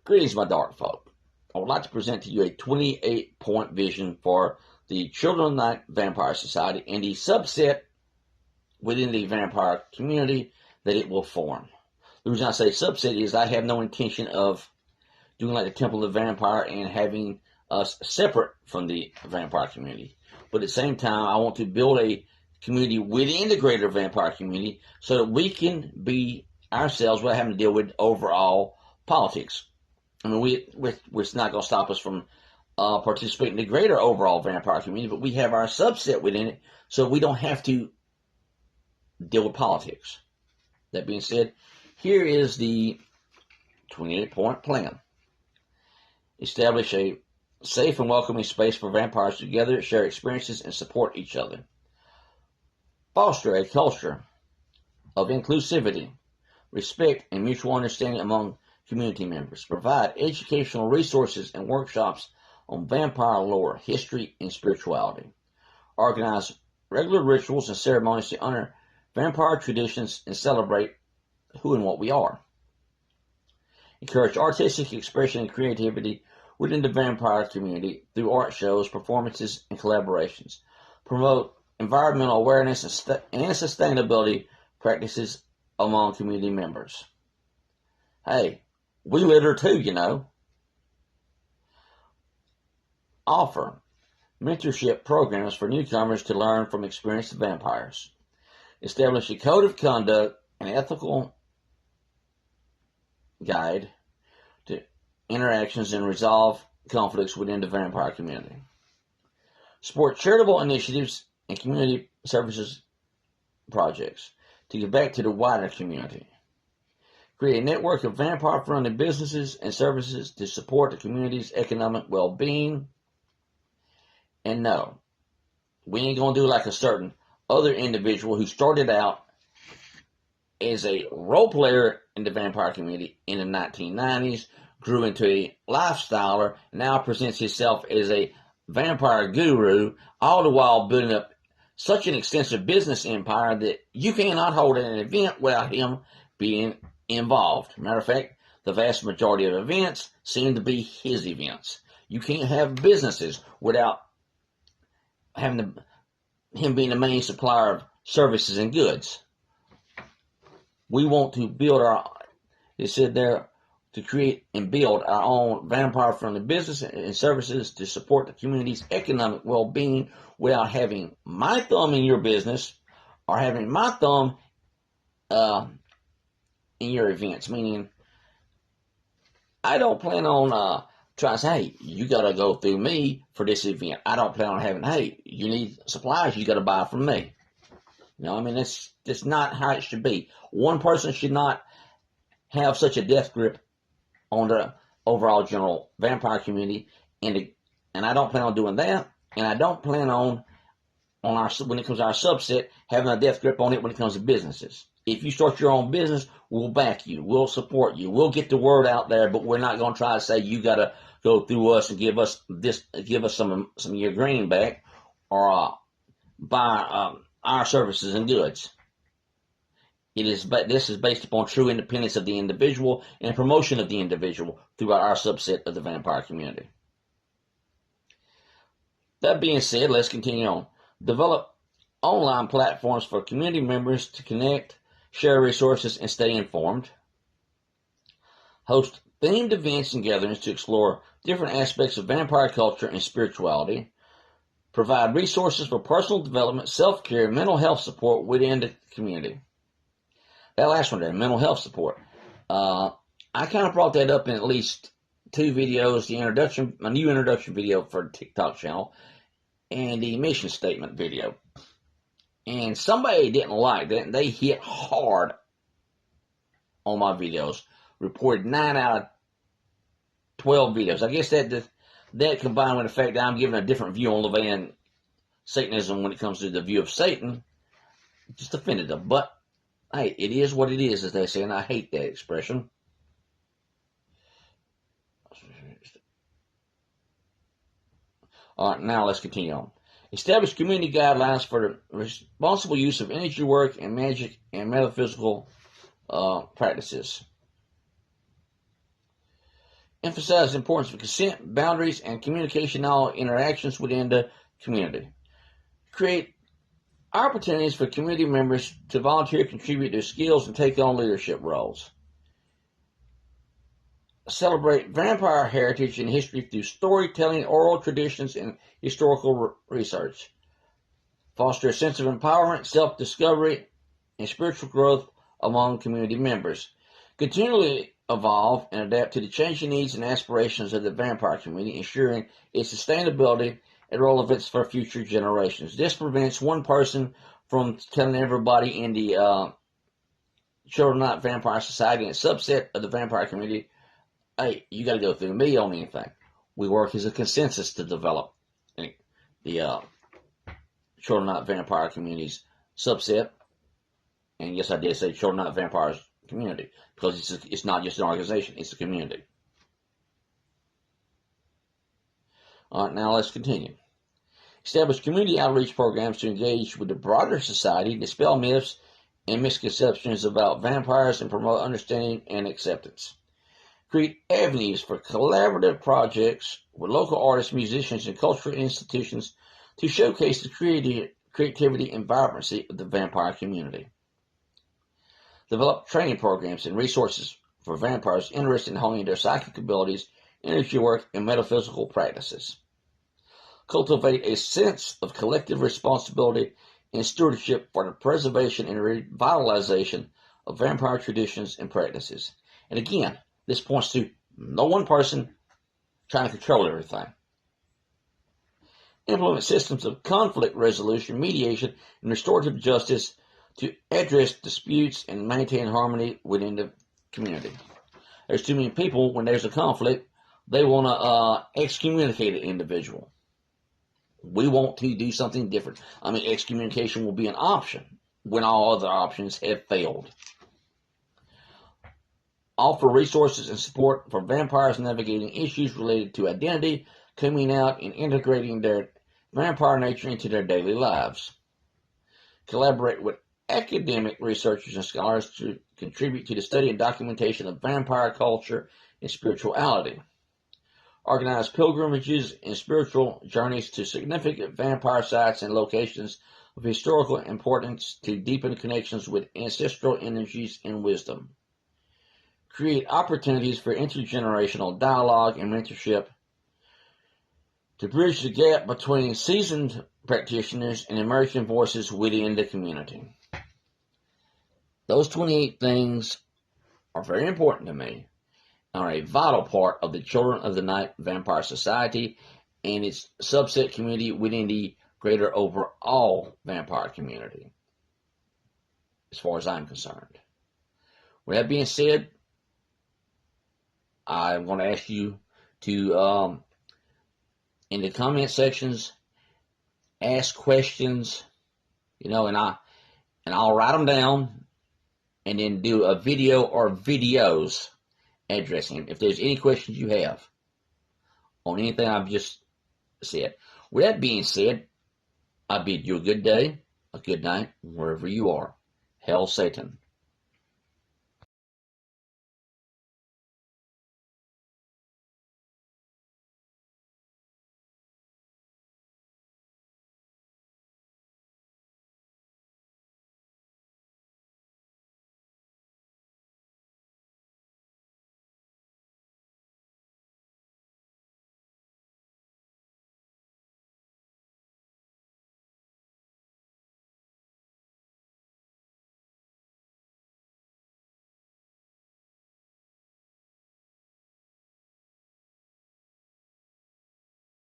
Greetings, my dark folk. I would like to present to you a 28-point vision for the Children of Night Vampyre Society and the subset within the vampire community that it will form. The reason I say subset is I have no intention of doing like the Temple of the Vampire and having us separate from the vampire community. But at the same time, I want to build a community within the greater vampire community so that we can be ourselves without having to deal with overall politics. I mean, it's not going to stop us from participating in the greater overall vampire community, but we have our subset within it, so we don't have to deal with politics. That being said, here is the 28-point plan. Establish a safe and welcoming space for vampires to gather, share experiences, and support each other. Foster a culture of inclusivity, respect, and mutual understanding among community members. Provide educational resources and workshops on vampire lore, history, and spirituality. Organize regular rituals and ceremonies to honor vampire traditions and celebrate who and what we are. Encourage artistic expression and creativity within the vampire community through art shows, performances, and collaborations. Promote environmental awareness and sustainability practices among community members. Hey, we litter too, you know. Offer mentorship programs for newcomers to learn from experienced vampires. Establish a code of conduct and ethical guide to interactions and resolve conflicts within the vampire community. Support charitable initiatives and community services projects to give back to the wider community. Create a network of vampire-friendly businesses and services to support the community's economic well-being. And no, we ain't going to do like a certain other individual who started out as a role player in the vampire community in the 1990s, grew into a lifestyler, now presents himself as a vampire guru, all the while building up such an extensive business empire that you cannot hold an event without him being involved. Matter of fact, the vast majority of events seem to be his events. You can't have businesses without him being the main supplier of services and goods. We want to build it said there, to create and build our own vampire-friendly business and services to support the community's economic well-being without having my thumb in your business or having my thumb in your events. Meaning, I don't plan on trying to say, hey, you got to go through me for this event. I don't plan on having, hey, you need supplies, you got to buy from me. You know, I mean, that's not how it should be. One person should not have such a death grip on the overall general vampire community, and I don't plan on doing that, and I don't plan on our, when it comes to our subset, having a death grip on it when it comes to businesses. If you start your own business, we'll back you, we'll support you, we'll get the word out there, but we're not going to try to say you got to go through us and give us some of your greenback or buy our services and goods. This is based upon true independence of the individual and promotion of the individual throughout our subset of the vampire community. That being said, let's continue on. Develop online platforms for community members to connect, share resources, and stay informed. Host themed events and gatherings to explore different aspects of vampire culture and spirituality. Provide resources for personal development, self-care, and mental health support within the community. That last one there, mental health support. I kind of brought that up in at least two videos, my new introduction video for the TikTok channel, and the mission statement video. And somebody didn't like that, and they hit hard on my videos. Reported 9 out of 12 videos. I guess that combined with the fact that I'm giving a different view on LeVan Satanism when it comes to the view of Satan, just offended them. But hey, it is what it is, as they say, and I hate that expression. All right, now let's continue on. Establish community guidelines for the responsible use of energy work and magic and metaphysical practices. Emphasize the importance of consent, boundaries, and communication in all interactions within the community. Create opportunities for community members to volunteer, contribute their skills, and take on leadership roles. Celebrate vampire heritage and history through storytelling, oral traditions, and historical research. Foster a sense of empowerment, self-discovery, and spiritual growth among community members. Continually evolve and adapt to the changing needs and aspirations of the vampire community, ensuring its sustainability and relevance for future generations. This prevents one person from telling everybody in the Children of Night Vampire Society and a subset of the vampire community, hey, you got to go through me on anything. We work as a consensus to develop the Children of Night Vampire community's subset. And yes, I did say Children of Night Vampires community, because it's not just an organization, it's a community. All right, now let's continue. Establish community outreach programs to engage with the broader society, dispel myths and misconceptions about vampires, and promote understanding and acceptance. Create avenues for collaborative projects with local artists, musicians, and cultural institutions to showcase the creativity and vibrancy of the vampire community. Develop training programs and resources for vampires interested in honing their psychic abilities, energy work, and metaphysical practices. Cultivate a sense of collective responsibility and stewardship for the preservation and revitalization of vampire traditions and practices. And again, this points to no one person trying to control everything. Implement systems of conflict resolution, mediation, and restorative justice to address disputes and maintain harmony within the community. There's too many people, when there's a conflict, they want to excommunicate an individual. We want to do something different. I mean, excommunication will be an option when all other options have failed. Offer resources and support for vampires navigating issues related to identity, coming out, and integrating their vampire nature into their daily lives. Collaborate with academic researchers and scholars to contribute to the study and documentation of vampire culture and spirituality. Organize pilgrimages and spiritual journeys to significant vampire sites and locations of historical importance to deepen connections with ancestral energies and wisdom. Create opportunities for intergenerational dialogue and mentorship to bridge the gap between seasoned practitioners and emerging voices within the community. Those 28 things are very important to me, are a vital part of the Children of the Night Vampire Society and its subset community within the greater overall vampire community, as far as I'm concerned. With that being said, I want to ask you to, in the comment sections, ask questions, and I'll write them down and then do a video or videos addressing them if there's any questions you have on anything I've just said. With that being said, I bid you a good day, a good night, wherever you are. Hail Satan.